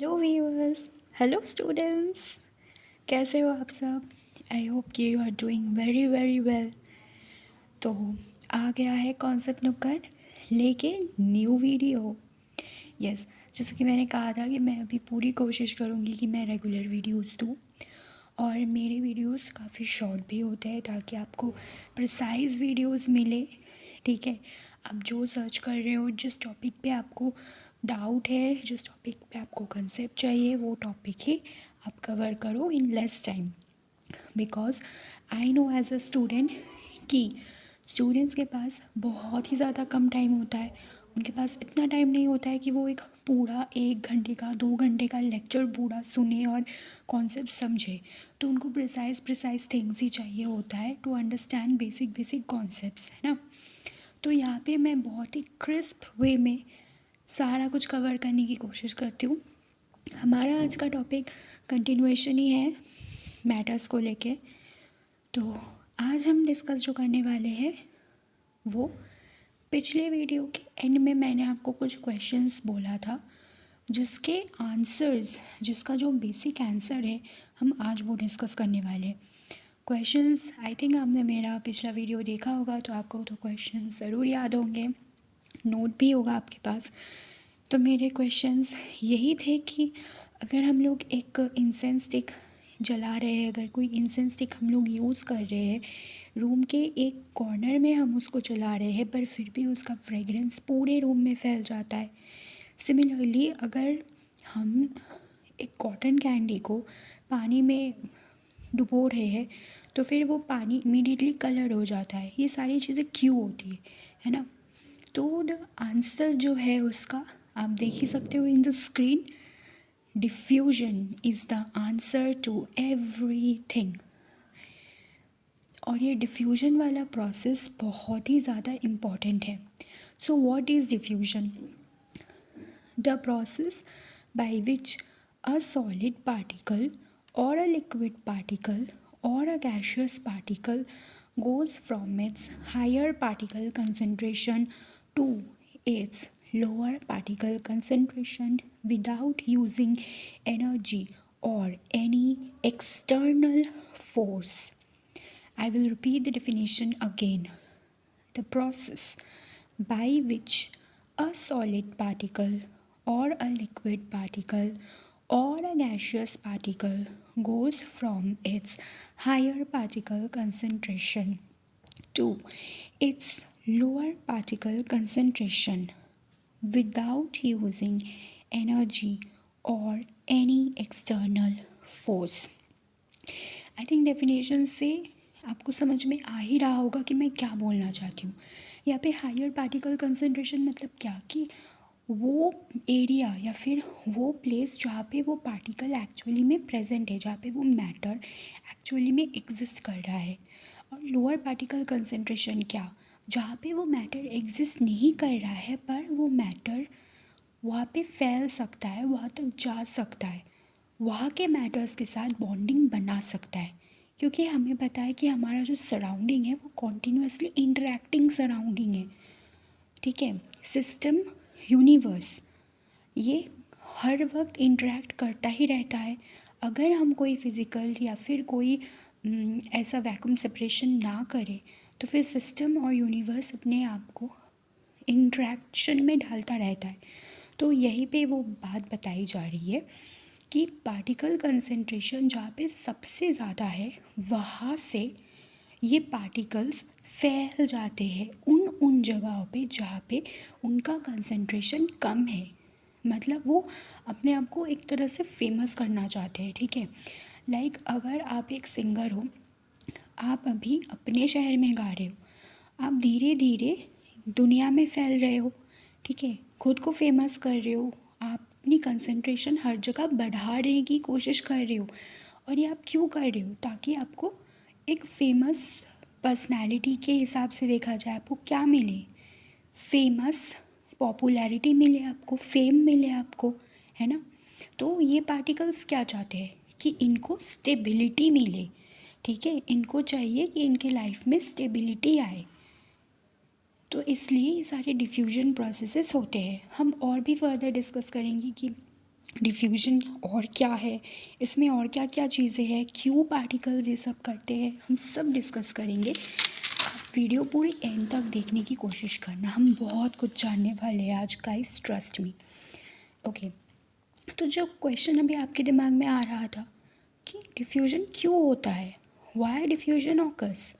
Hello viewers, hello students, कैसे हो आप सब। आई होप कि you are doing very very well. तो आ गया है कॉन्सेप्ट नुक्कड़ लेके न्यू वीडियो। यस, जैसे कि मैंने कहा था कि मैं अभी पूरी कोशिश करूँगी कि मैं रेगुलर वीडियोस दूँ और मेरे वीडियोस काफ़ी शॉर्ट भी होते हैं ताकि आपको प्रिसाइज वीडियोस मिले। ठीक है, आप जो सर्च कर रहे हो, जिस टॉपिक पे आपको डाउट है, जिस टॉपिक पे आपको कंसेप्ट चाहिए, वो टॉपिक ही आप कवर करो in less time. Because I know as a student कि स्टूडेंट्स के पास बहुत ही ज़्यादा कम टाइम होता है। उनके पास इतना टाइम नहीं होता है कि वो एक पूरा 1 घंटे का 2 घंटे का लेक्चर पूरा सुने और कॉन्सेप्ट समझे। तो उनको प्रिसाइज थिंग्स ही चाहिए होता है टू अंडरस्टैंड बेसिक कॉन्सेप्ट्स, है ना। तो यहाँ पे मैं बहुत ही क्रिस्प वे में सारा कुछ कवर करने की कोशिश करती हूँ। हमारा आज का टॉपिक कंटिन्यूएशन ही है मैटर्स को लेके। तो आज हम डिस्कस जो करने वाले हैं वो पिछले वीडियो के एंड में मैंने आपको कुछ क्वेश्चंस बोला था जिसके आंसर्स, जिसका जो बेसिक आंसर है हम आज वो डिस्कस करने वाले हैं। क्वेश्चंस आई थिंक आपने मेरा पिछला वीडियो देखा होगा तो आपको तो क्वेश्चंस ज़रूर याद होंगे, नोट भी होगा आपके पास। तो मेरे क्वेश्चंस यही थे कि अगर हम लोग एक इंसेंस स्टिक जला रहे हैं, अगर कोई इंसेंस स्टिक हम लोग यूज़ कर रहे हैं, रूम के एक कॉर्नर में हम उसको जला रहे हैं पर फिर भी उसका फ्रेगरेंस पूरे रूम में फैल जाता है। सिमिलरली अगर हम एक कॉटन कैंडी को पानी में डुबो रहे हैं तो फिर वो पानी इमीडिएटली कलर हो जाता है। ये सारी चीज़ें क्यों होती है ना। तो द आंसर जो है उसका आप देख ही सकते हो in the screen. Diffusion is the answer to everything. और ये डिफ्यूजन वाला प्रोसेस बहुत ही ज़्यादा इम्पॉर्टेंट है। So what is diffusion? The process by which a solid particle or a liquid particle or a gaseous particle goes from its higher particle concentration to its lower particle concentration without using energy or any external force. I will repeat the definition again. The process by which a solid particle or a liquid particle or a gaseous particle goes from its higher particle concentration to its lower particle concentration without using energy or any external force. I think definition से आपको समझ में आ ही रहा होगा कि मैं क्या बोलना चाहती हूँ। यहाँ पे हायर पार्टिकल कंसंट्रेशन मतलब क्या कि वो एरिया या फिर वो प्लेस जहाँ पे वो पार्टिकल एक्चुअली में प्रेजेंट है, जहाँ पे वो मैटर एक्चुअली में एग्जिस्ट कर रहा है। और लोअर पार्टिकल कंसंट्रेशन क्या, जहाँ पे वो मैटर एग्जिस्ट नहीं कर रहा है पर वो मैटर वहाँ पे फैल सकता है, वहाँ तक जा सकता है, वहाँ के मैटर्स के साथ बॉन्डिंग बना सकता है। क्योंकि हमें पता है कि हमारा जो सराउंडिंग है वो कॉन्टीन्यूसली इंटरेक्टिंग सराउंडिंग है। ठीक है, सिस्टम, यूनिवर्स, ये हर वक्त इंटरेक्ट करता ही रहता है। अगर हम कोई फिज़िकल या फिर कोई ऐसा वैक्यूम सेपरेशन ना करें तो फिर सिस्टम और यूनिवर्स अपने आप को इंटरेक्शन में डालता रहता है। तो यहीं पे वो बात बताई जा रही है कि पार्टिकल कंसंट्रेशन जहाँ पे सबसे ज़्यादा है वहाँ से ये पार्टिकल्स फैल जाते हैं उन जगहों पे जहाँ पे उनका कंसंट्रेशन कम है। मतलब वो अपने आप को एक तरह से फेमस करना चाहते हैं। ठीक है, लाइक अगर आप एक सिंगर हो, आप अभी अपने शहर में गा रहे हो, आप धीरे धीरे दुनिया में फैल रहे हो। ठीक है, खुद को फेमस कर रहे हो, आप अपनी कंसंट्रेशन हर जगह बढ़ाने की कोशिश कर रहे हो। और ये आप क्यों कर रहे हो? ताकि आपको एक फेमस पर्सनालिटी के हिसाब से देखा जाए, आपको क्या मिले? फेमस पॉपुलैरिटी मिले आपको, फेम मिले आपको, है ना। तो ये पार्टिकल्स क्या चाहते हैं कि इनको स्टेबिलिटी मिले। ठीक है, इनको चाहिए कि इनके लाइफ में स्टेबिलिटी आए। तो इसलिए ये सारे डिफ्यूजन प्रोसेसेस होते हैं। हम और भी फर्दर डिस्कस करेंगे कि डिफ्यूजन और क्या है, इसमें और क्या क्या चीज़ें हैं, क्यों पार्टिकल्स ये सब करते हैं, हम सब डिस्कस करेंगे। वीडियो पूरी एंड तक देखने की कोशिश करना, हम बहुत कुछ जानने वाले हैं आज गाइस, ट्रस्ट मी। ओके, तो जो क्वेश्चन अभी आपके दिमाग में आ रहा था कि डिफ्यूजन क्यों होता है, why diffusion occurs.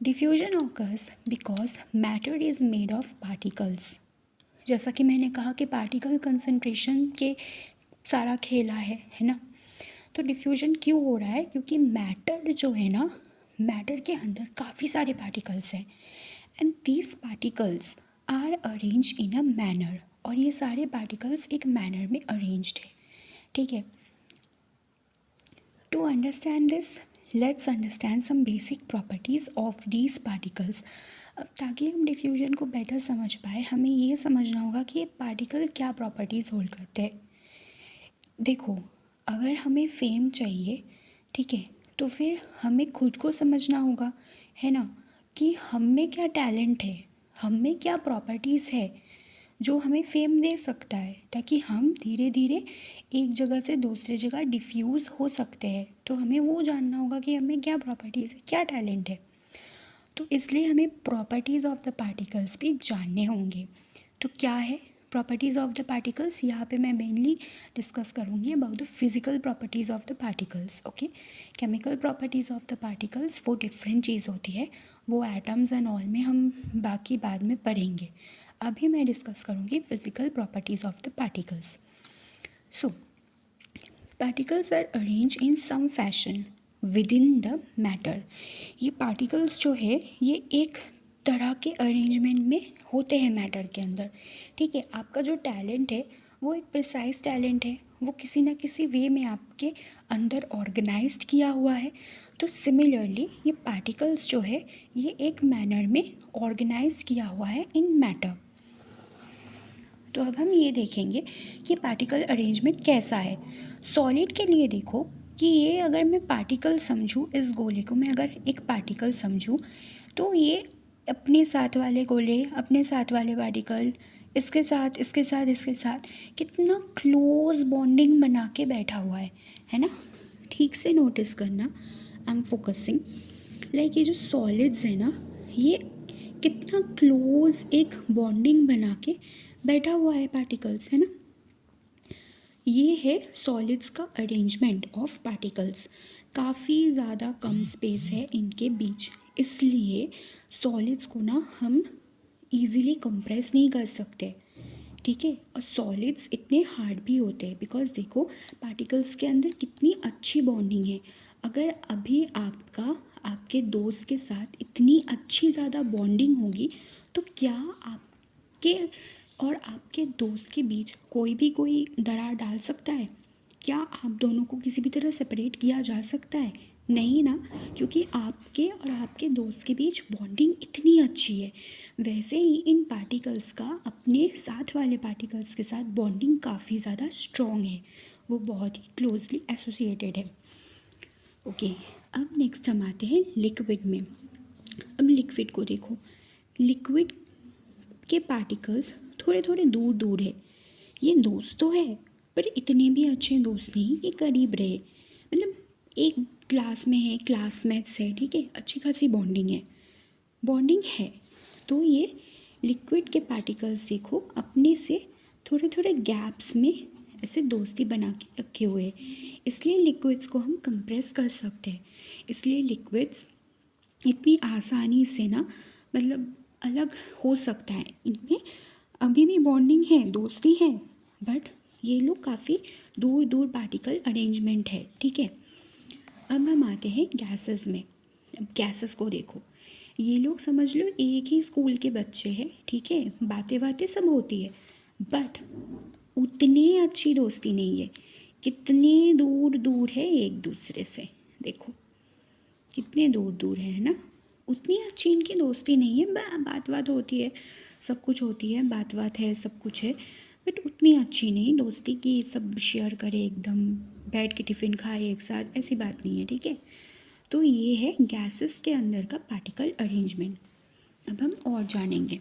Diffusion occurs because matter is made of particles. जैसा कि मैंने कहा कि पार्टिकल कंसंट्रेशन के सारा खेला है ना। तो डिफ्यूजन क्यों हो रहा है, क्योंकि मैटर जो है ना, मैटर के अंदर काफ़ी सारे पार्टिकल्स हैं and these particles are arrange in a manner, और ये सारे पार्टिकल्स एक मैनर में अरेंज्ड है, ठीक है। To understand this, let's understand some basic properties of these particles. अब ताकि हम डिफ्यूजन को बेटर समझ पाए, हमें ये समझना होगा कि ये पार्टिकल क्या प्रॉपर्टीज़ होल्ड करते हैं। देखो, अगर हमें फेम चाहिए, ठीक है, तो फिर हमें खुद को समझना होगा, है ना, कि हम में क्या टैलेंट है, हम में क्या प्रॉपर्टीज़ है जो हमें फेम दे सकता है, ताकि हम धीरे धीरे एक जगह से दूसरे जगह डिफ्यूज़ हो सकते हैं। तो हमें वो जानना होगा कि हमें क्या प्रॉपर्टीज़ है, क्या टैलेंट है। तो इसलिए हमें प्रॉपर्टीज़ ऑफ द पार्टिकल्स भी जानने होंगे। तो क्या है प्रॉपर्टीज़ ऑफ द पार्टिकल्स, यहाँ पे मैं मेनली डिस्कस करूँगी about the physical properties of the particles. Okay, chemical properties of the particles वो डिफरेंट चीज़ होती है, वो एटम्स एंड ऑल में हम बाकी बाद में पढ़ेंगे। अभी मैं डिस्कस करूँगी physical properties of the particles. So particles are arrange in some fashion within the matter. ये पार्टिकल्स जो है ये एक तरह के अरेंजमेंट में होते हैं मैटर के अंदर, ठीक है। आपका जो टैलेंट है वो एक प्रिसाइज टैलेंट है, वो किसी ना किसी वे में आपके अंदर ऑर्गेनाइज्ड किया हुआ है। तो सिमिलरली ये पार्टिकल्स जो है ये एक मैनर में ऑर्गेनाइज्ड किया हुआ है इन मैटर। तो अब हम ये देखेंगे कि पार्टिकल अरेंजमेंट कैसा है। सॉलिड के लिए देखो कि ये अगर मैं पार्टिकल समझूँ, इस गोले को मैं अगर एक पार्टिकल समझूँ, तो ये अपने साथ वाले गोले, अपने साथ वाले पार्टिकल, इसके साथ इसके साथ इसके साथ कितना क्लोज बॉन्डिंग बना के बैठा हुआ है ना। ठीक से नोटिस करना, आई एम फोकसिंग, लाइक ये जो सॉलिड्स है ना, ये कितना क्लोज एक बॉन्डिंग बना के बैठा हुआ है पार्टिकल्स, है ना। ये है सॉलिड्स का अरेंजमेंट ऑफ पार्टिकल्स। काफ़ी ज़्यादा कम स्पेस है इनके बीच, इसलिए सॉलिड्स को ना हम इजीली कंप्रेस नहीं कर सकते, ठीक है। और सॉलिड्स इतने हार्ड भी होते हैं बिकॉज देखो पार्टिकल्स के अंदर कितनी अच्छी बॉन्डिंग है। अगर अभी आपका आपके दोस्त के साथ इतनी अच्छी ज़्यादा बॉन्डिंग होगी, तो क्या आपके और आपके दोस्त के बीच कोई दरार डाल सकता है? क्या आप दोनों को किसी भी तरह सेपरेट किया जा सकता है? नहीं ना, क्योंकि आपके और आपके दोस्त के बीच बॉन्डिंग इतनी अच्छी है। वैसे ही इन पार्टिकल्स का अपने साथ वाले पार्टिकल्स के साथ बॉन्डिंग काफ़ी ज़्यादा स्ट्रॉन्ग है, वो बहुत ही क्लोजली एसोसिएटेड है। ओके, अब नेक्स्ट हम आते हैं लिक्विड में। अब लिक्विड को देखो, लिक्विड के पार्टिकल्स थोड़े थोड़े दूर दूर है। ये दोस्त तो है पर इतने भी अच्छे दोस्त नहीं कि करीब रहे, मतलब एक क्लास में है, क्लासमेट्स है, ठीक है, अच्छी खासी बॉन्डिंग है। तो ये लिक्विड के पार्टिकल्स देखो अपने से थोड़े थोड़े गैप्स में ऐसे दोस्ती बना के रखे हुए हैं, इसलिए लिक्विड्स को हम कंप्रेस कर सकते हैं। इसलिए लिक्विड्स इतनी आसानी से ना मतलब अलग हो सकता है, इनमें अभी भी बॉन्डिंग है, दोस्ती है, बट ये लोग काफ़ी दूर दूर पार्टिकल अरेंजमेंट है, ठीक है। अब हम आते हैं गैसेस में। अब गैसेस को देखो, ये लोग समझ लो एक ही स्कूल के बच्चे हैं, ठीक है, बातें बातें सब होती है, बट उतनी अच्छी दोस्ती नहीं है। कितने दूर दूर है एक दूसरे से, देखो कितने दूर दूर है ना। उतनी अच्छी इनकी दोस्ती नहीं है, बात बात होती है, सब कुछ होती है, बात बात है, सब कुछ है, बट उतनी अच्छी नहीं दोस्ती कि सब शेयर करे एकदम बैठ के टिफ़िन खाए एक साथ, ऐसी बात नहीं है, ठीक है। तो ये है गैसेस के अंदर का पार्टिकल अरेंजमेंट। अब हम और जानेंगे।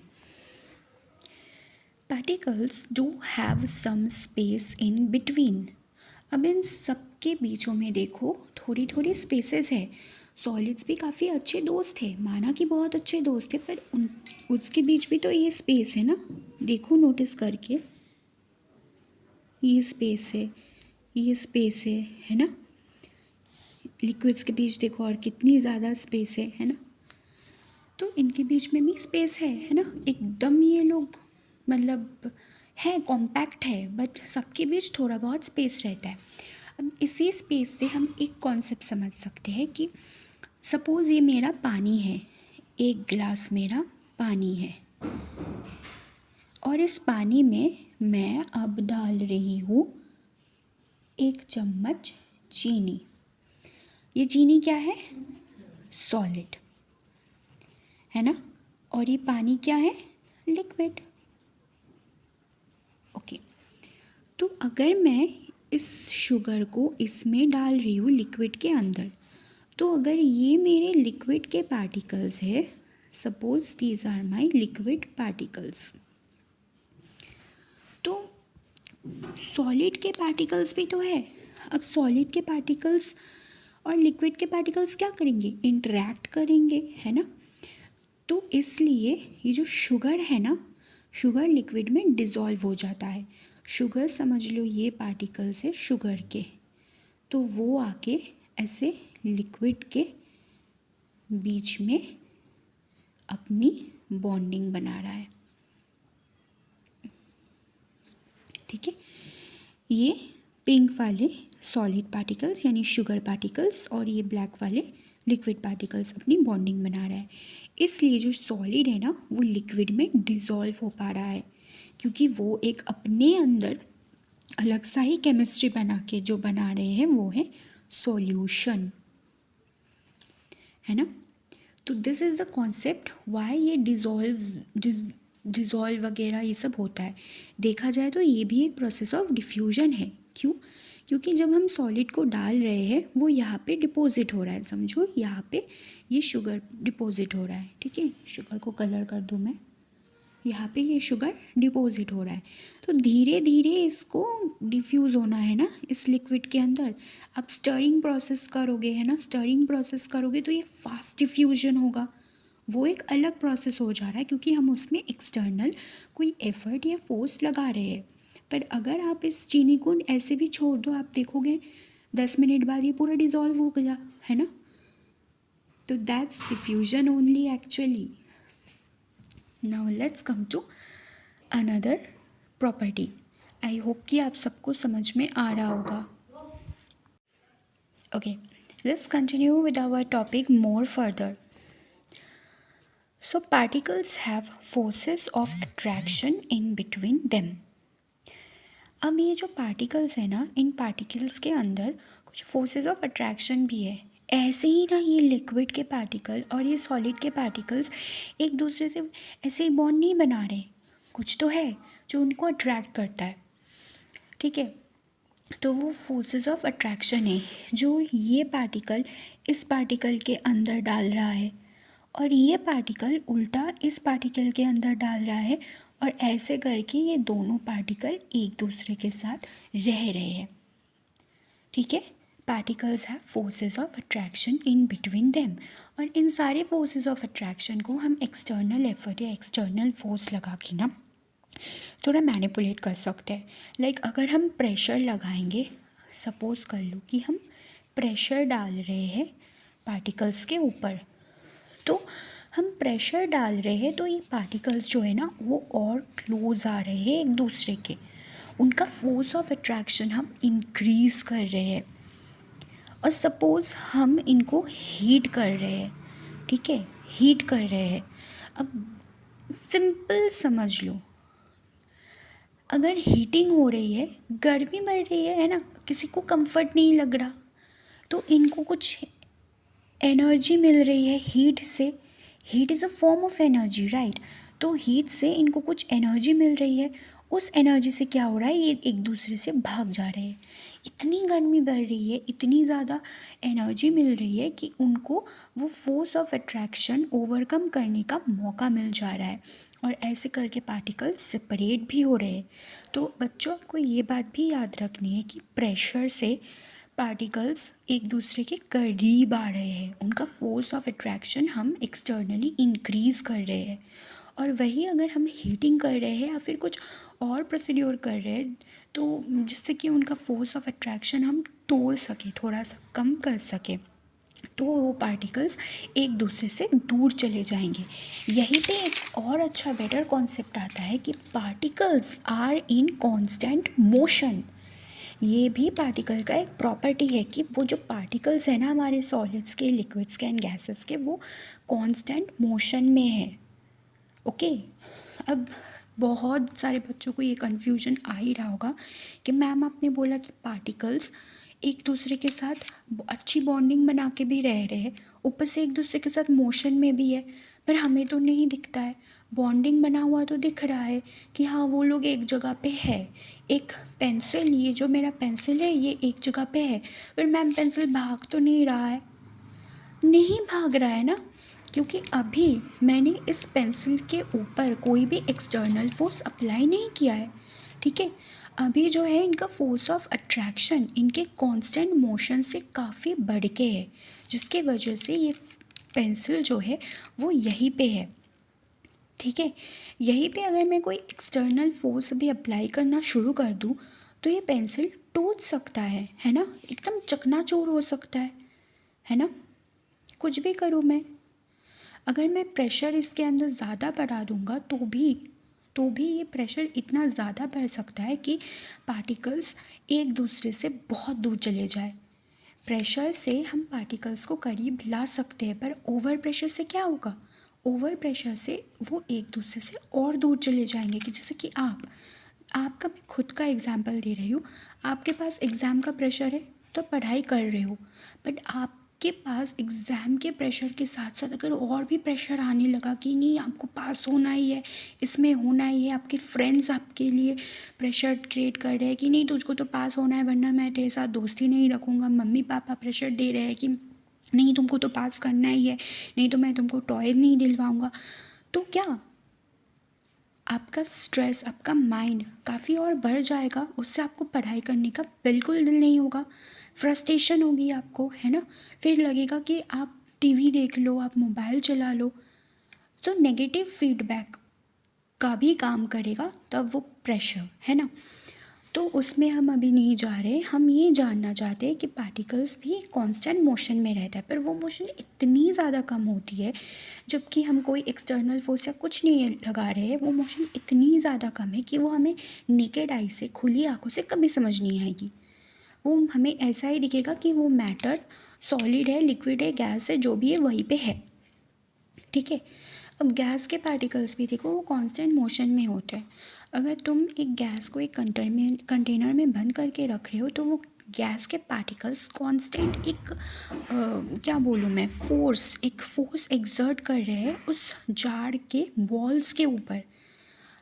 Particles do have some space in between. अब इन सब के बीचों में देखो थोड़ी थोड़ी स्पेसेस है। सॉलिड्स भी काफ़ी अच्छे दोस्त थे, माना कि बहुत अच्छे दोस्त थे, पर उसके बीच भी तो ये स्पेस है ना। देखो नोटिस करके, ये स्पेस है, ये स्पेस है ना। लिक्विड्स के बीच देखो और कितनी ज़्यादा स्पेस है ना। तो इनके बीच में भी स्पेस है ना। एकदम ये लोग मतलब है कॉम्पैक्ट है, बट सबके बीच थोड़ा बहुत स्पेस रहता है। अब इसी स्पेस से हम एक कॉन्सेप्ट समझ सकते हैं कि सपोज़ ये मेरा पानी है, एक गिलास मेरा पानी है, और इस पानी में मैं अब डाल रही हूँ 1 चम्मच चीनी। ये चीनी क्या है? सॉलिड है ना। और ये पानी क्या है? लिक्विड। ओके, तो अगर मैं इस शुगर को इसमें डाल रही हूँ लिक्विड के अंदर, तो अगर ये मेरे लिक्विड के पार्टिकल्स है, suppose these are my liquid particles, तो सॉलिड के पार्टिकल्स भी तो है। अब सॉलिड के पार्टिकल्स और लिक्विड के पार्टिकल्स क्या करेंगे? इंटरैक्ट करेंगे, है ना। तो इसलिए ये जो शुगर है ना, शुगर लिक्विड में डिज़ोल्व हो जाता है। शुगर समझ लो ये पार्टिकल्स है शुगर के, तो वो आके ऐसे लिक्विड के बीच में अपनी बॉन्डिंग बना रहा है। ठीक है, ये पिंक वाले सॉलिड पार्टिकल्स यानी शुगर पार्टिकल्स और ये ब्लैक वाले लिक्विड पार्टिकल्स अपनी बॉन्डिंग बना रहा है। इसलिए जो सॉलिड है ना वो लिक्विड में डिज़ोल्व हो पा रहा है, क्योंकि वो एक अपने अंदर अलग सा ही केमिस्ट्री बना के जो बना रहे हैं वो है सॉल्यूशन, है ना। तो this is the concept why ये डिज़ोल्व वगैरह ये सब होता है। देखा जाए तो ये भी एक प्रोसेस ऑफ डिफ्यूजन है। क्यों? क्योंकि जब हम सॉलिड को डाल रहे हैं वो यहाँ पे डिपॉजिट हो रहा है। समझो यहाँ पे ये शुगर डिपॉजिट हो रहा है। ठीक है, शुगर को कलर कर दूँ मैं, यहाँ पे ये शुगर डिपॉजिट हो रहा है। तो धीरे धीरे इसको डिफ्यूज़ होना है ना इस लिक्विड के अंदर। अब स्टरिंग प्रोसेस करोगे, है ना, स्टरिंग प्रोसेस करोगे तो ये फास्ट डिफ्यूजन होगा। वो एक अलग प्रोसेस हो जा रहा है, क्योंकि हम उसमें एक्सटर्नल कोई एफर्ट या फोर्स लगा रहे हैं। पर अगर आप इस चीनी को ऐसे भी छोड़ दो, आप देखोगे 10 मिनट बाद ये पूरा डिज़ोल्व हो गया, है ना। तो that's diffusion only actually. Now let's come to another property. I hope कि आप सबको समझ में आ रहा होगा। Okay, let's continue with our topic more further. So particles have forces of attraction in between them. अब ये जो पार्टिकल्स है ना, इन पार्टिकल्स के अंदर कुछ फोर्सेस ऑफ अट्रैक्शन भी है। ऐसे ही ना ये लिक्विड के पार्टिकल और ये सॉलिड के पार्टिकल्स एक दूसरे से ऐसे ही बॉन्ड नहीं बना रहे, कुछ तो है जो उनको अट्रैक्ट करता है। ठीक है, तो वो फोर्सेस ऑफ अट्रैक्शन है जो ये पार्टिकल इस पार्टिकल के अंदर डाल रहा है और ये पार्टिकल उल्टा इस पार्टिकल के अंदर डाल रहा है, और ऐसे करके ये दोनों पार्टिकल एक दूसरे के साथ रह रहे हैं। ठीक है, particles have forces of attraction in between them, और इन सारे फोर्सेस ऑफ अट्रैक्शन को हम एक्सटर्नल एफर्ट या एक्सटर्नल फोर्स लगा के ना थोड़ा मैनिपुलेट कर सकते हैं। लाइक अगर हम प्रेशर लगाएंगे, सपोज कर लो कि हम प्रेशर डाल रहे हैं पार्टिकल्स के ऊपर, तो हम प्रेशर डाल रहे हैं तो ये पार्टिकल्स जो है ना वो और क्लोज आ रहे हैं एक दूसरे के, उनका फोर्स ऑफ अट्रैक्शन हम इंक्रीज़ कर रहे हैं। और सपोज़ हम इनको हीट कर रहे हैं, ठीक है, हीट कर रहे हैं। अब सिंपल समझ लो, अगर हीटिंग हो रही है, गर्मी बढ़ रही है ना, किसी को कंफर्ट नहीं लग रहा, तो इनको कुछ एनर्जी मिल रही है हीट से। Heat is a form of energy, right. तो हीट से इनको कुछ एनर्जी मिल रही है उस एनर्जी से क्या हो रहा है, ये एक दूसरे से भाग जा रहे हैं। इतनी गर्मी बढ़ रही है, इतनी ज़्यादा एनर्जी मिल रही है कि उनको वो फोर्स ऑफ अट्रैक्शन ओवरकम करने का मौका मिल जा रहा है, और ऐसे करके पार्टिकल्स सेपरेट भी हो रहे हैं। तो बच्चों को ये बात भी याद रखनी है कि प्रेशर से पार्टिकल्स एक दूसरे के करीब आ रहे हैं, उनका फोर्स ऑफ अट्रैक्शन हम एक्सटर्नली इंक्रीज़ कर रहे हैं। और वही अगर हम हीटिंग कर रहे हैं या फिर कुछ और प्रोसीड्योर कर रहे हैं, तो जिससे कि उनका फोर्स ऑफ अट्रैक्शन हम तोड़ सकें, थोड़ा सा कम कर सकें, तो वो पार्टिकल्स एक दूसरे से दूर चले जाएंगे। यहीं पे एक और अच्छा बेटर कॉन्सेप्ट आता है कि particles are in constant motion. ये भी पार्टिकल का एक प्रॉपर्टी है कि वो जो पार्टिकल्स है ना हमारे सॉलिड्स के, लिक्विड्स के एंड गैसेस के, वो कांस्टेंट मोशन में है। ओके, अब बहुत सारे बच्चों को ये कन्फ्यूजन आ ही रहा होगा कि मैम आपने बोला कि पार्टिकल्स एक दूसरे के साथ अच्छी बॉन्डिंग बना के भी रह रहे हैं, ऊपर से एक दूसरे के साथ मोशन में भी है, पर हमें तो नहीं दिखता है। बॉन्डिंग बना हुआ तो दिख रहा है कि हाँ वो लोग एक जगह पे है। एक पेंसिल, ये जो मेरा पेंसिल है ये एक जगह पे है, पर मैम पेंसिल भाग तो नहीं रहा है। नहीं भाग रहा है ना, क्योंकि अभी मैंने इस पेंसिल के ऊपर कोई भी एक्सटर्नल फोर्स अप्लाई नहीं किया है। ठीक है, अभी जो है इनका फोर्स ऑफ अट्रैक्शन इनके कांस्टेंट मोशन से काफ़ी बढ़ के है, जिसके वजह से ये पेंसिल जो है वो यहीं पे है। ठीक है, यहीं पे अगर मैं कोई एक्सटर्नल फोर्स भी अप्लाई करना शुरू कर दूँ तो ये पेंसिल टूट सकता है ना, एकदम चकनाचूर हो सकता है ना। कुछ भी करूँ मैं, अगर मैं प्रेशर इसके अंदर ज़्यादा बढ़ा दूँगा तो भी ये प्रेशर इतना ज़्यादा बढ़ सकता है कि पार्टिकल्स एक दूसरे से बहुत दूर चले जाए। प्रेशर से हम पार्टिकल्स को करीब ला सकते हैं, पर ओवर प्रेशर से क्या होगा, ओवर प्रेशर से वो एक दूसरे से और दूर चले जाएंगे। कि जैसे कि आपका मैं खुद का एग्जांपल दे रही हूँ, आपके पास एग्ज़ाम का प्रेशर है तो पढ़ाई कर रहे हो, बट आपके पास एग्ज़ाम के प्रेशर के साथ साथ अगर और भी प्रेशर आने लगा कि नहीं आपको पास होना ही है, इसमें होना ही है, आपके फ्रेंड्स आपके लिए प्रेशर क्रिएट कर रहे हैं कि नहीं तुझको तो पास होना है वरना मैं तेरे साथ दोस्ती नहीं रखूँगा, मम्मी पापा प्रेशर दे रहे हैं कि नहीं तुमको तो पास करना ही है, नहीं तो मैं तुमको टॉयज़ नहीं दिलवाऊँगा, तो क्या आपका स्ट्रेस, आपका माइंड काफ़ी और बढ़ जाएगा। उससे आपको पढ़ाई करने का बिल्कुल दिल नहीं होगा, फ्रस्ट्रेशन होगी आपको, है ना। फिर लगेगा कि आप टीवी देख लो, आप मोबाइल चला लो, तो नेगेटिव फीडबैक का भी काम करेगा तब वो प्रेशर, है ना। तो उसमें हम अभी नहीं जा रहे, हम ये जानना चाहते हैं कि पार्टिकल्स भी कांस्टेंट मोशन में रहता है, पर वो मोशन इतनी ज़्यादा कम होती है जबकि हम कोई एक्सटर्नल फोर्स या कुछ नहीं लगा रहे हैं, वो मोशन इतनी ज़्यादा कम है कि वो हमें नेकेड आई से, खुली आंखों से कभी समझ नहीं आएगी। वो हमें ऐसा ही दिखेगा कि वो मैटर सॉलिड है, लिक्विड है, गैस है, जो भी है वहीं पे है। ठीक है, अब गैस के पार्टिकल्स भी देखो वो कांस्टेंट मोशन में होते हैं। अगर तुम एक गैस को एक कंटेनर में बंद करके रख रहे हो तो वो गैस के पार्टिकल्स कांस्टेंट एक क्या बोलूँ मैं, एक फोर्स एक्सर्ट कर रहे हैं उस जार के वॉल्स के ऊपर।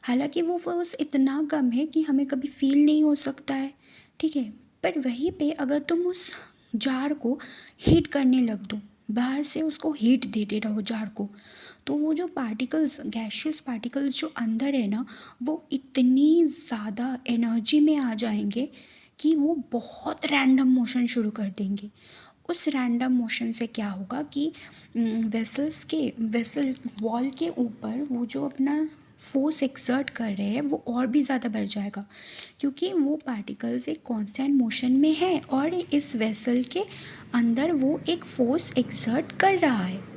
हालांकि वो फोर्स इतना कम है कि हमें कभी फील नहीं हो सकता है। ठीक है, पर वहीं पे अगर तुम उस जार को हीट करने लग दो, बाहर से उसको हीट देते रहो जार को, तो वो जो पार्टिकल्स, गैशियस पार्टिकल्स जो अंदर है ना, वो इतनी ज़्यादा एनर्जी में आ जाएंगे कि वो बहुत रैंडम मोशन शुरू कर देंगे। उस रैंडम मोशन से क्या होगा कि वेसल वॉल के ऊपर वो जो अपना फोर्स एक्सर्ट कर रहे हैं वो और भी ज़्यादा बढ़ जाएगा, क्योंकि वो पार्टिकल्स एक कांस्टेंट मोशन में है और इस वेसल के अंदर वो एक फोर्स एक्सर्ट कर रहा है।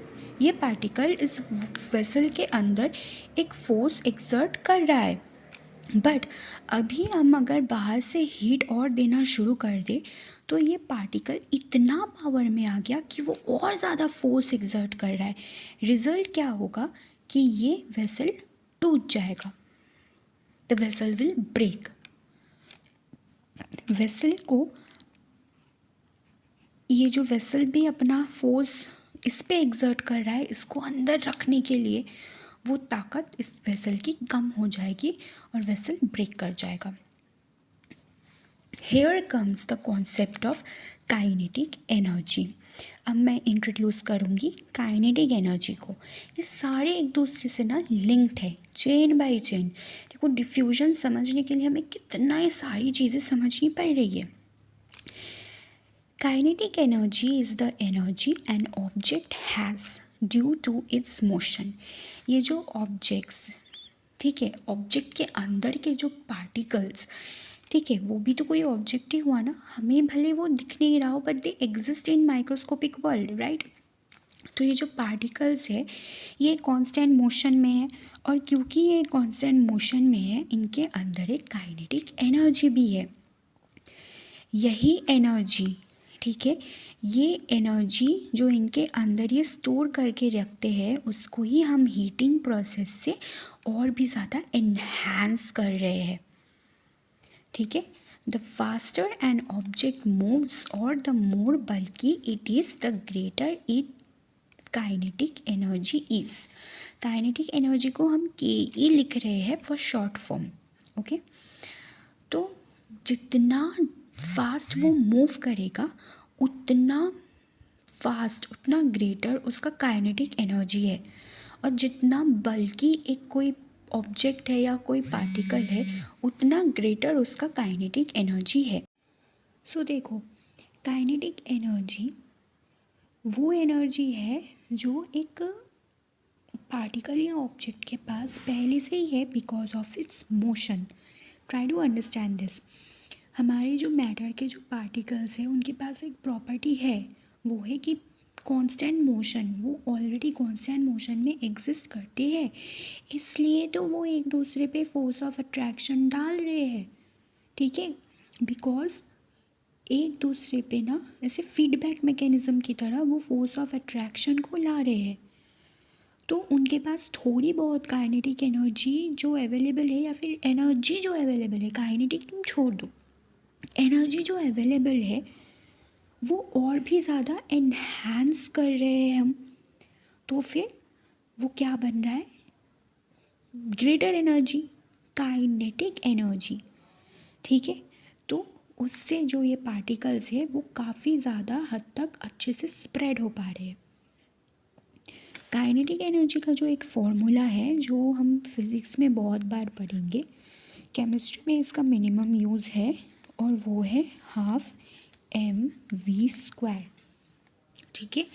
ये पार्टिकल इस वेसल के अंदर एक फोर्स एक्सर्ट कर रहा है, बट अभी हम अगर बाहर से हीट और देना शुरू कर दे तो ये पार्टिकल इतना पावर में आ गया कि वो और ज़्यादा फोर्स एक्सर्ट कर रहा है। रिज़ल्ट क्या होगा कि ये वेसल टूट जाएगा, the vessel will break. Vessel को, ये जो वेसल भी अपना फोर्स इस पे एक्सर्ट कर रहा है इसको अंदर रखने के लिए, वो ताकत इस वेसल की कम हो जाएगी और वेसल ब्रेक कर जाएगा। Here comes the concept of kinetic energy. अब मैं इंट्रोड्यूस करूँगी काइनेटिक एनर्जी को। ये सारे एक दूसरे से ना लिंक्ड है, चेन बाय चेन। देखो, डिफ्यूजन समझने के लिए हमें कितना ये सारी चीज़ें समझनी पड़ रही है। Kinetic energy is the energy an object has due to its motion. ये जो ऑब्जेक्ट्स, ठीक है, ऑब्जेक्ट के अंदर के जो पार्टिकल्स, ठीक है, वो भी तो कोई ऑब्जेक्ट ही हुआ ना। हमें भले वो दिख नहीं रहा हो, but they exist in microscopic world, right. तो ये जो पार्टिकल्स है ये कांस्टेंट मोशन में है, और क्योंकि ये कांस्टेंट मोशन में है, इनके अंदर एक काइनेटिक एनर्जी भी है। यही एनर्जी, ठीक है, ये एनर्जी जो इनके अंदर ये स्टोर करके रखते हैं, उसको ही हम हीटिंग प्रोसेस से और भी ज़्यादा एनहांस कर रहे हैं, ठीक है। The faster an object moves और द मोर बल्कि it is, the greater it kinetic energy is. Kinetic energy को हम KE लिख रहे हैं फॉर शॉर्ट फॉर्म, ओके। तो जितना फास्ट वो मूव करेगा उतना फास्ट, उतना ग्रेटर उसका काइनेटिक एनर्जी है। और जितना बल्कि एक कोई ऑब्जेक्ट है या कोई पार्टिकल है, उतना ग्रेटर उसका काइनेटिक एनर्जी है। सो देखो, काइनेटिक एनर्जी वो एनर्जी है जो एक पार्टिकल या ऑब्जेक्ट के पास पहले से ही है because of its motion. Try to understand this. हमारे जो मैटर के जो पार्टिकल्स हैं उनके पास एक प्रॉपर्टी है, वो है कि कांस्टेंट मोशन, वो ऑलरेडी कांस्टेंट मोशन में एग्जिस्ट करते हैं, इसलिए तो वो एक दूसरे पे फोर्स ऑफ अट्रैक्शन डाल रहे हैं, ठीक है। बिकॉज एक दूसरे पे ना ऐसे फीडबैक मैकेनिज्म की तरह वो फोर्स ऑफ अट्रैक्शन को ला रहे हैं। तो उनके पास थोड़ी बहुत काइनेटिक एनर्जी जो अवेलेबल है, या फिर एनर्जी जो अवेलेबल है, काइनेटिक तुम छोड़ दो, एनर्जी जो अवेलेबल है वो और भी ज़्यादा एनहांस कर रहे हैं हम। तो फिर वो क्या बन रहा है, ग्रेटर एनर्जी, काइनेटिक एनर्जी, ठीक है। तो उससे जो ये पार्टिकल्स है वो काफ़ी ज़्यादा हद तक अच्छे से स्प्रेड हो पा रहे हैं। काइनेटिक एनर्जी का जो एक फॉर्मूला है जो हम फिज़िक्स में बहुत बार पढ़ेंगे, केमिस्ट्री में इसका मिनिमम यूज़ है, और वो है 12mv², ठीक है।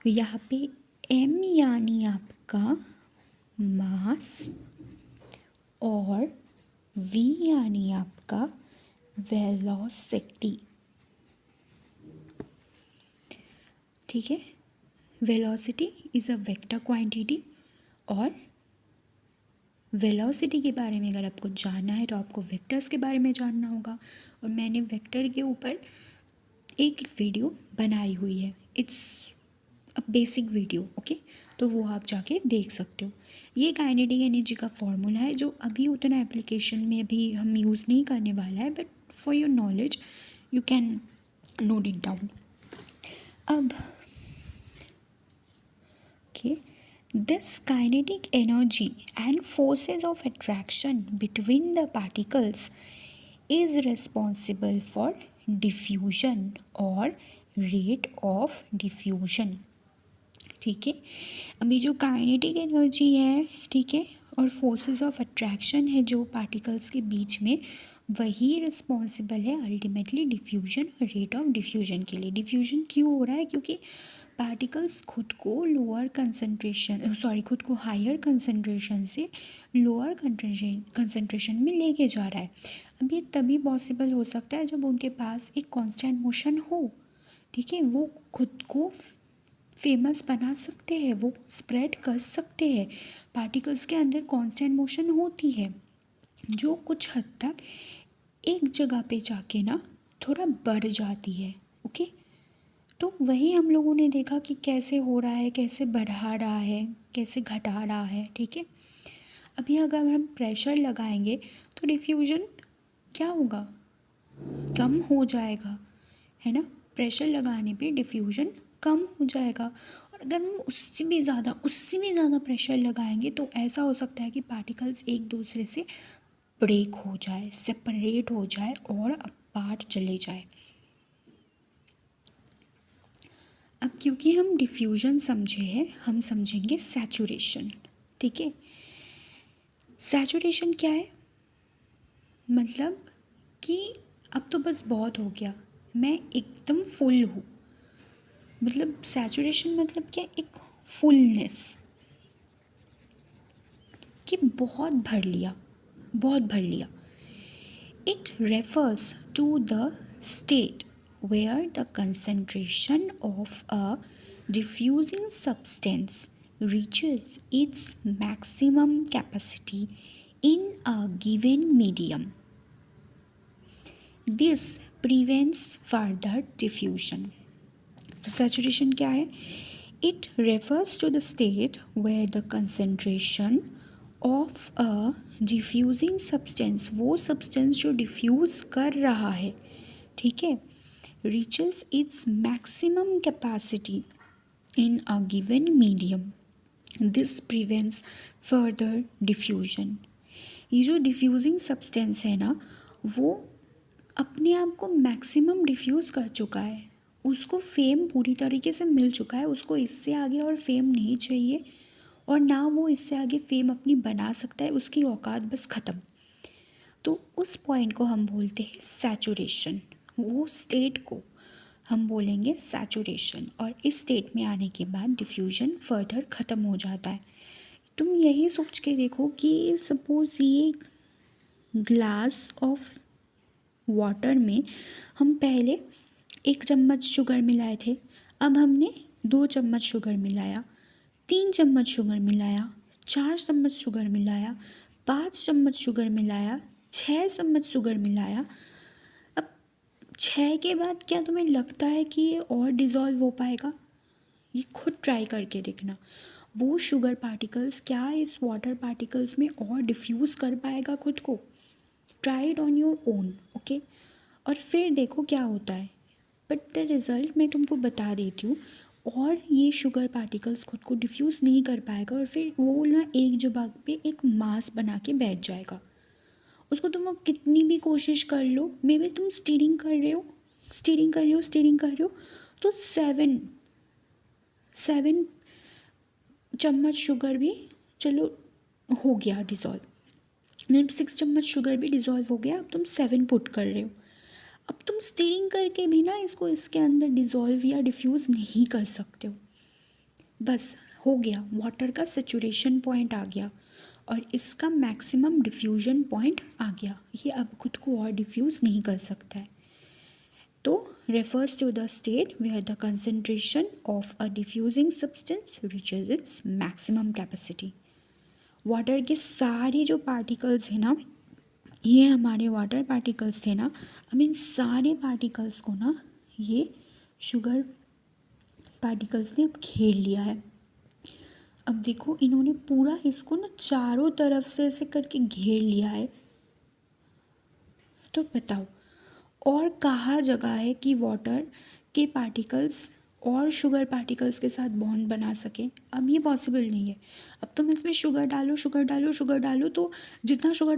यहाँ पे m यानी आपका मास और v यानी आपका वेलोसिटी, ठीक है। Velocity is a vector quantity, और वेलोसिटी के बारे में अगर आपको जानना है तो आपको वेक्टर्स के बारे में जानना होगा, और मैंने वेक्टर के ऊपर एक वीडियो बनाई हुई है, it's a basic video, okay. तो वो आप जाके देख सकते हो। ये काइनेटिक एनर्जी का फॉर्मूला है जो अभी उतना एप्लीकेशन में भी हम यूज़ नहीं करने वाला है, but for your knowledge you can note it down. अब okay, this kinetic energy and forces of attraction between the particles is responsible for diffusion or rate of diffusion, ठीक है। अभी जो काइनेटिक एनर्जी है, ठीक है, और फोर्सेस ऑफ अट्रैक्शन है जो पार्टिकल्स के बीच में, वही रिस्पॉन्सिबल है अल्टीमेटली डिफ्यूजन और रेट ऑफ डिफ्यूजन के लिए। डिफ्यूजन क्यों हो रहा है, क्योंकि पार्टिकल्स खुद को खुद को हायर कंसंट्रेशन से लोअर कंसंट्रेशन में लेके जा रहा है। अब ये तभी पॉसिबल हो सकता है जब उनके पास एक कांस्टेंट मोशन हो, ठीक है। वो खुद को फेमस बना सकते हैं, वो स्प्रेड कर सकते हैं। पार्टिकल्स के अंदर कांस्टेंट मोशन होती है जो कुछ हद तक एक जगह पे जाके ना थोड़ा बढ़ जाती है, ओके। तो वही हम लोगों ने देखा कि कैसे हो रहा है, कैसे बढ़ा रहा है, कैसे घटा रहा है, ठीक है। अभी अगर हम प्रेशर लगाएंगे तो डिफ्यूजन क्या होगा, कम हो जाएगा, है ना। प्रेशर लगाने पे डिफ्यूजन कम हो जाएगा, और अगर हम उससे भी ज़्यादा प्रेशर लगाएंगे तो ऐसा हो सकता है कि पार्टिकल्स एक दूसरे से ब्रेक हो जाए, सेपरेट हो जाए और अपार्ट चले जाए। अब क्योंकि हम डिफ्यूजन समझे हैं, हम समझेंगे सैचुरेशन। ठीक है, सैचुरेशन क्या है? मतलब कि अब तो बस बहुत हो गया, मैं एकदम फुल हूँ। मतलब सैचुरेशन मतलब क्या? एक फुलनेस, कि बहुत भर लिया, बहुत भर लिया। It refers to the state where the concentration of a diffusing substance reaches its maximum capacity in a given medium. This prevents further diffusion. तो saturation क्या है? It refers to the state where the concentration of a diffusing substance, वो substance जो diffuse कर रहा है, ठीक है, reaches its maximum capacity in a given medium. This prevents further diffusion. ये जो diffusing substance है ना, वो अपने आप को मैक्सिमम डिफ्यूज़ कर चुका है, उसको फेम पूरी तरीके से मिल चुका है, उसको इससे आगे और फेम नहीं चाहिए और ना वो इससे आगे फेम अपनी बना सकता है, उसकी औकात बस ख़त्म। तो उस पॉइंट को हम बोलते हैं सैचुरेशन, वो स्टेट को हम बोलेंगे सैचुरेशन। और इस स्टेट में आने के बाद डिफ्यूजन फर्दर ख़त्म हो जाता है। तुम यही सोच के देखो कि सपोज़ ये ग्लास ऑफ वाटर में हम पहले 1 चम्मच शुगर मिलाए थे, अब हमने 2 चम्मच शुगर मिलाया, 3 चम्मच शुगर मिलाया, 4 चम्मच शुगर मिलाया, 5 चम्मच शुगर मिलाया, 6 चम्मच शुगर मिलाया। अब 6 के बाद क्या तुम्हें लगता है कि ये और डिज़ोल्व हो पाएगा? ये खुद ट्राई करके देखना, वो शुगर पार्टिकल्स क्या इस वाटर पार्टिकल्स में और डिफ्यूज़ कर पाएगा खुद को? Try it on your own, okay? और फिर देखो क्या होता है। बट द रिज़ल्ट मैं तुमको बता देती हूँ। और ये शुगर पार्टिकल्स खुद को डिफ्यूज़ नहीं कर पाएगा और फिर वो ना एक जगह पे एक मास बना के बैठ जाएगा। उसको तुम अब कितनी भी कोशिश कर लो, मे बी तुम स्टीरिंग कर रहे हो तो 7 चम्मच शुगर भी चलो हो गया डिज़ोल्व, 6 चम्मच शुगर भी डिज़ोल्व हो गया, अब तुम 7 पुट कर रहे हो। अब तुम स्टीरिंग करके भी ना इसको इसके अंदर डिज़ोल्व या डिफ्यूज़ नहीं कर सकते हो। बस हो गया, वाटर का सेचुरेशन पॉइंट आ गया और इसका मैक्सिमम डिफ्यूजन पॉइंट आ गया, ये अब खुद को और डिफ्यूज़ नहीं कर सकता है। तो refers to the state where the concentration of a diffusing substance reaches its maximum capacity. Water के सारे जो पार्टिकल्स हैं ना, ये हमारे वाटर पार्टिकल्स थे ना, अब इन सारे पार्टिकल्स को ना ये शुगर पार्टिकल्स ने अब घेर लिया है। अब देखो इन्होंने पूरा इसको ना चारों तरफ से ऐसे करके घेर लिया है। तो बताओ और कहाँ जगह है कि वाटर के पार्टिकल्स और शुगर पार्टिकल्स के साथ बॉन्ड बना सके? अब ये पॉसिबल नहीं है। अब तुम इसमें शुगर डालो तो जितना शुगर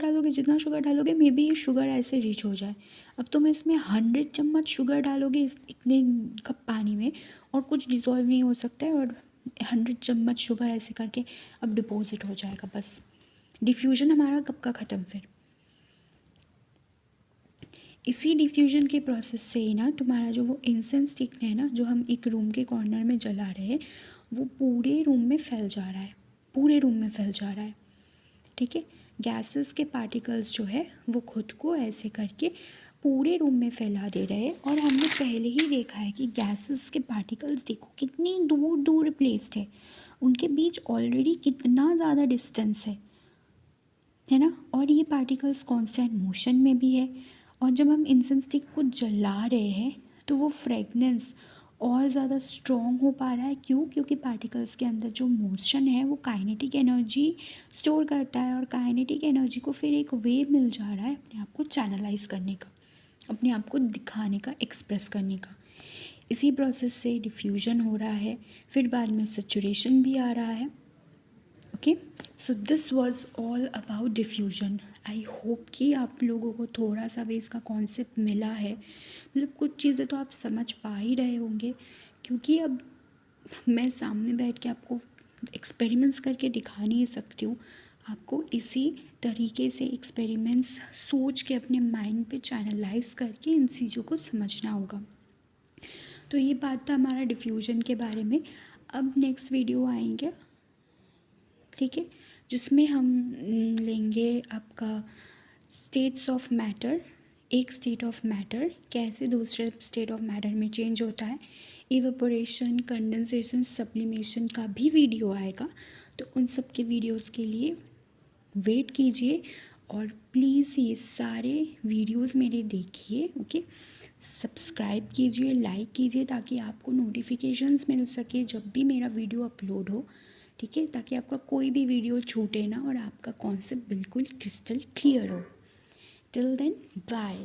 डालोगे मे बी ये शुगर ऐसे रीच हो जाए। अब तुम इसमें 100 चम्मच शुगर डालोगे इस इतने कप पानी में और कुछ डिज़ोल्व नहीं हो सकता है और 100 चम्मच शुगर ऐसे करके अब डिपॉजिट हो जाएगा। बस डिफ्यूजन हमारा कब का ख़त्म? फिर इसी डिफ्यूजन के प्रोसेस से ही ना तुम्हारा जो वो इंसेंस स्टिक है ना, जो हम एक रूम के कॉर्नर में जला रहे हैं, वो पूरे रूम में फैल जा रहा है, ठीक है? गैसेस के पार्टिकल्स जो है वो खुद को ऐसे करके पूरे रूम में फैला दे रहे हैं। और हमने पहले ही देखा है कि गैसेस के पार्टिकल्स देखो कितनी दूर दूर प्लेस्ड है, उनके बीच ऑलरेडी कितना ज़्यादा डिस्टेंस है ना? और ये पार्टिकल्स कॉन्स्टेंट मोशन में भी है। और जब हम इंसेंस स्टिक को जला रहे हैं तो वो फ्रेगनेंस और ज़्यादा स्ट्रॉन्ग हो पा रहा है। क्यों? क्योंकि पार्टिकल्स के अंदर जो मोशन है वो काइनेटिक एनर्जी स्टोर करता है और काइनेटिक एनर्जी को फिर एक वे मिल जा रहा है अपने आप को चैनलाइज करने का, अपने आप को दिखाने का, एक्सप्रेस करने का। इसी प्रोसेस से डिफ्यूजन हो रहा है, फिर बाद में सैचुरेशन भी आ रहा है। Okay, so this was all about diffusion. I hope कि आप लोगों को थोड़ा सा भी इसका कॉन्सेप्ट मिला है, मतलब कुछ चीज़ें तो आप समझ पा ही रहे होंगे, क्योंकि अब मैं सामने बैठ के आपको एक्सपेरिमेंट्स करके दिखा नहीं सकती हूँ। आपको इसी तरीके से एक्सपेरिमेंट्स सोच के अपने माइंड पे चैनलाइज करके इन चीज़ों को समझना होगा। तो ये बात था हमारा डिफ्यूजन के बारे में। अब नेक्स्ट वीडियो आएंगे, ठीक है, जिसमें हम लेंगे आपका स्टेट्स ऑफ मैटर। एक स्टेट ऑफ मैटर कैसे दूसरे स्टेट ऑफ मैटर में चेंज होता है, इवेपोरेशन, कंडेंसेशन, सब्लिमेशन का भी वीडियो आएगा। तो उन सब के वीडियोस के लिए वेट कीजिए और प्लीज़ ये सारे वीडियोस मेरे देखिए। ओके, सब्सक्राइब कीजिए, लाइक कीजिए, ताकि आपको नोटिफिकेशंस मिल सके जब भी मेरा वीडियो अपलोड हो, ठीक है, ताकि आपका कोई भी वीडियो छूटे ना और आपका कॉन्सेप्ट बिल्कुल क्रिस्टल क्लियर हो। Till then, bye.